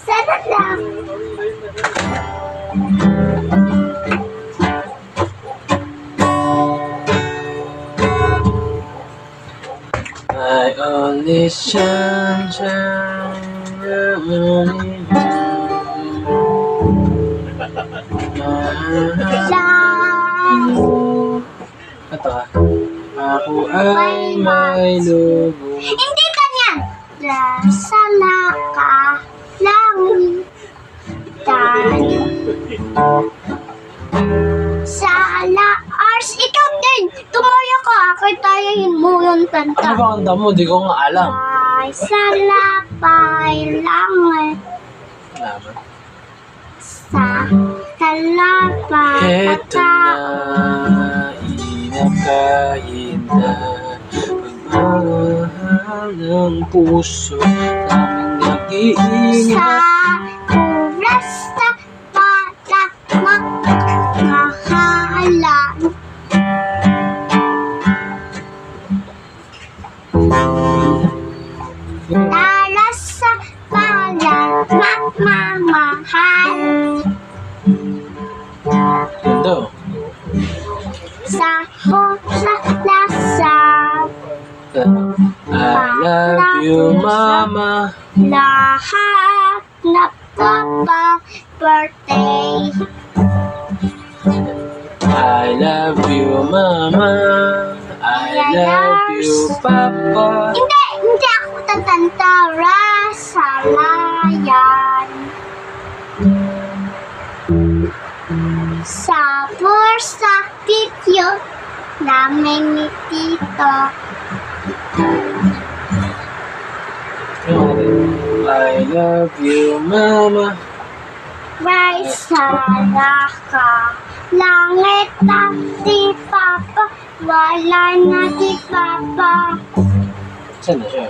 Sana lang. I only shine. Ito ka. Ako ay may lubos. Hindi ganyan. Sa nakalangitan. Sa laars. Ikaw din. Tumaya ka. Kitayahin mo yung Ano kanta. ba kanta mo? Di ko nga alam. Ay, sa lapay langit. Salamat. Sa talapay Eto na, inakain na pagmamahal ng puso naming sa nag-iingat. oras na pagmamahalan. Para sa pagmamahal. Yun daw. Sa lasa. I love you, Mama. Lahat na birthday. I love you, Mama. I love you, Papa. Hindi ako tatantara sa layan. Sa bursa video namin ni Tito. I love you, Mama. Rise sa laka. Langit at di Papa. Wala na di Papa. Saan na siya?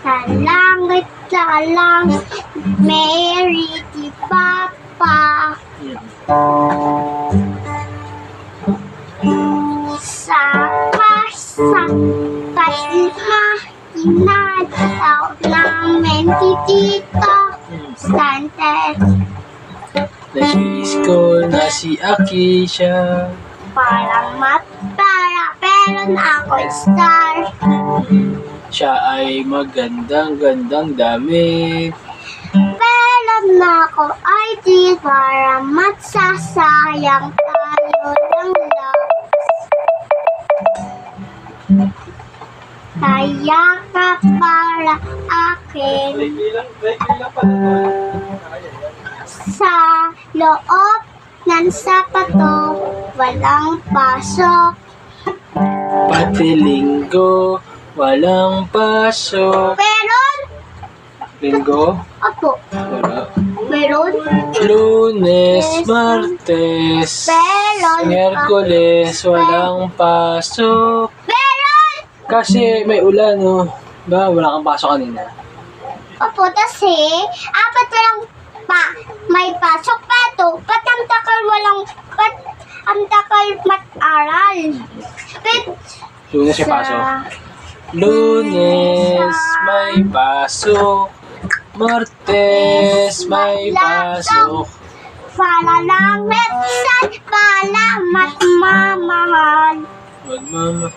Sa langit na lang. Mary di Papa. Sa pasa. Inadaw namin si Tito. Santes. Nag-i-school na si Akisha. Para pero na ako star. Siya ay magandang-gandang damit. Pero na ako ay di para magsasayang tayo ng love. Kaya ka para akin. Sa loob ng sapato, walang pasok. Pati linggo, walang pasok. Meron? Linggo? Opo. Wala. Meron? Lunes, Martes, Meron. Miyerkules, walang pasok. Meron! Kasi may ulan, no? Ba, wala kang pasok kanina. Opo, kasi apat walang may pasok pa to. Patamtakal walang amtakal mat-aral. Lunes may pasok. Lunes, may pasok. Martes, may pasok. Para lang metsan, para matmamahal. Magmamahal.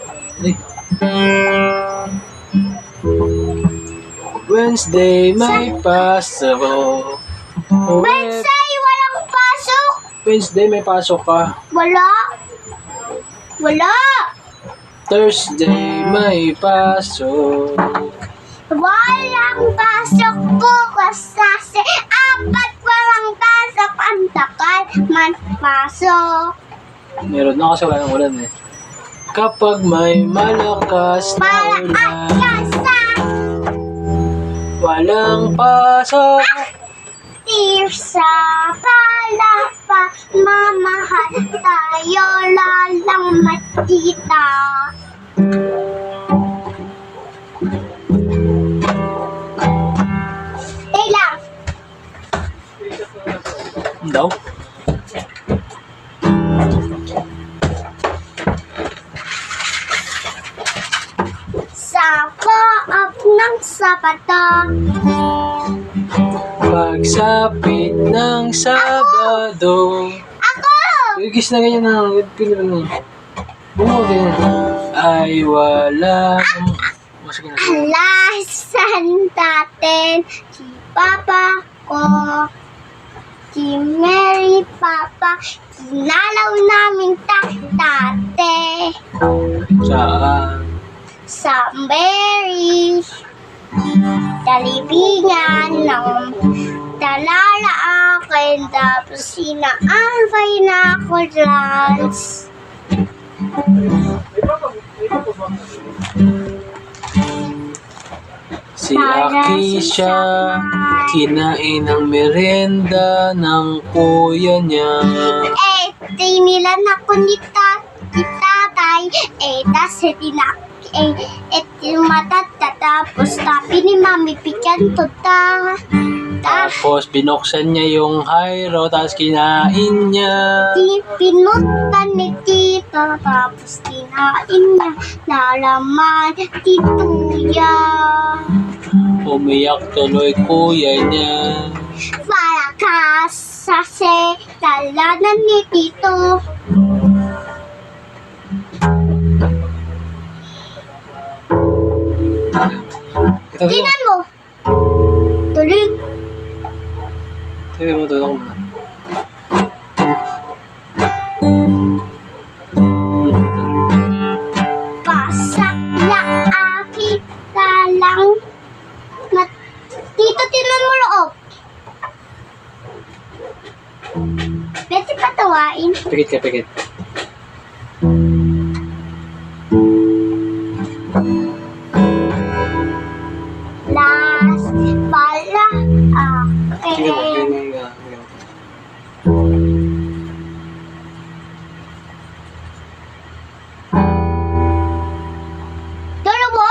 Wednesday, may pasok. Wednesday, walang pasok. Wednesday, may pasok ka. Wala. Wala. Thursday, may pasok. Walang pasok bukas kasi apat walang pasok. Ang takal man pasok. Meron na kasi wala nang ulan eh. Kapag may malakas na Para ulan, at kasa. walang pasok. Tirsa pala pa mamahal tayo lalang matita. Tay lang. daw? Sa co-op ng sapato. Pagsapit ng Sabado. Ako! Igis na ganyan na. Pili na. Bumuha ganyan. Ay wala. Sige na. Alasan natin si Papa ko. Si Mary Papa. Kinalaw namin tate. Saan? Sa Mary. Talibingan ng talala akin. Tapos sinaambay na ako dance. Si Aki siya, kinain ang merenda ng kuya niya. Tinilan ako ni tatay. Tas matatapos tapi ni mami pikan to ta. Tapos binuksan niya yung Hyro, tapos kinain niya. Pinutan ni tita, tapos kinain niya. Nalaman tituya. Umiyak tuloy kuya niya. Malakas sa dalanan ni tito. Ito, Tingnan mo. Tuloy. tingnan mo, tulong mo. Pasak na akita lang. Tito, tingnan mo loob. Pwede patawain. Pikit ka, pikit. Last pala Sige mo, akin. sige mo. Tulo mo?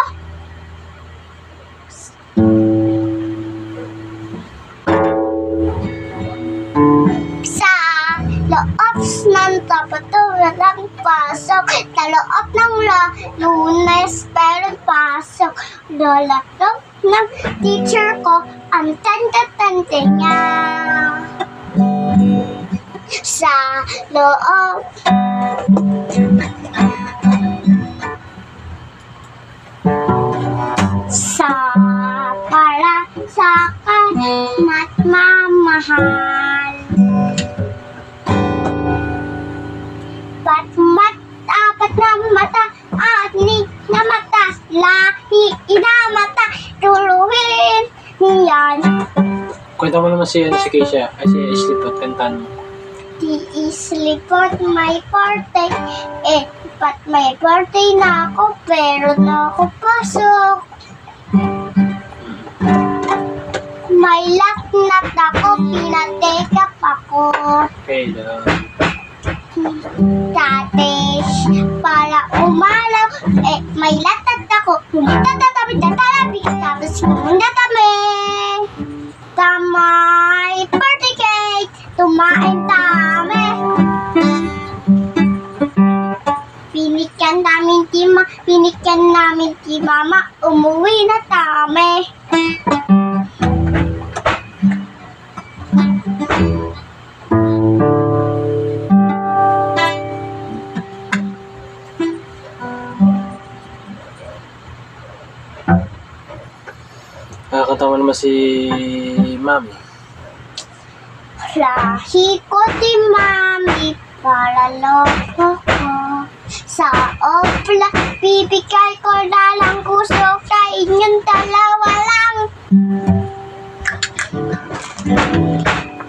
Sa loob ng tapato walang pasok. Sa loob ng Lunes pero pasok. Lolaptop ng teacher ko ang tanda-tanda niya. Sa loob sa para sa kanat mamahal. Apat na mata, ni na mata, lahi inamata, tuluhin yan. Kwenta mo naman si Keisha, ay si Ashley po, kantaan mo. Tiislikot may birthday, ba't may birthday na ako, pero na ako pasok. May laknat ako, pinatekap ako. Okay, love. Tatesh, para umalaw, may latat ako, pumunta tatabi, tapos pumunta kami. Tamay birthday cake, tumain kami. Pinikyan namin ti mama, umuwi na kami. Nakakatawa naman si Mami. Lahi ko ti mami, para loko ko. Sa opla, bibigay ko na lang gusto sa inyong dalawa lang.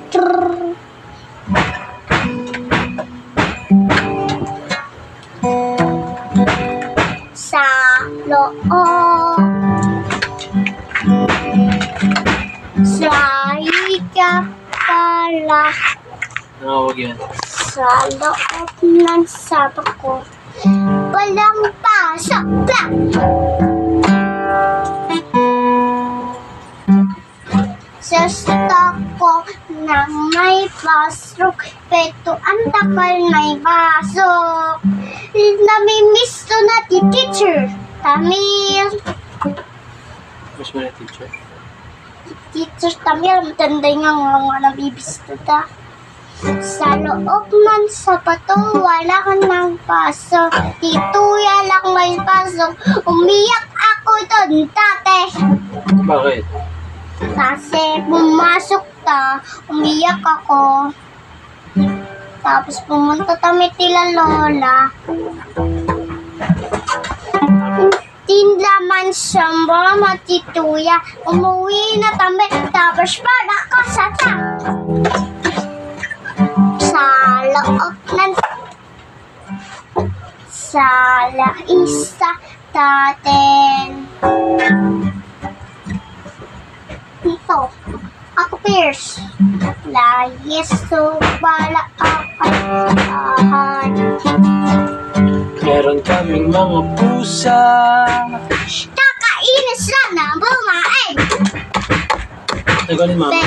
Trrr. Sa loob, sa hika pala. Huwag yan. Sa loob ng sabak ko, walang pasok lang. sa stock ko na may pasok. Peto ang takal may pasok. Namimiss to na ti teacher. Tamil. Mas mo na teacher. Teacher Tamil, matanda nga nga nabibis to ta. Sa loob man sa pato, wala ka ng pasok. Tituya lang may pasok. Umiyak ako doon, tate. Bakit? Kasi pumasok ta, umiyak ako. Tapos pumunta kami tila lola. Tindaman siya mga tituya. Umuwi na kami, tapos para ka sa ta. Sa loob ng sala isa taten. Ito, ako Pierce. Layes so pala akan. Meron kaming mga pusa. Kakainis lang na bumain. Nagaling mama. Te,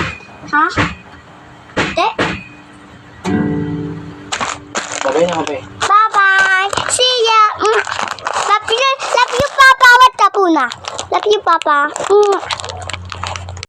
ha? Te? Sabay na kape. Bye-bye. See ya. Love you, Papa. What the puna? Love you, Papa.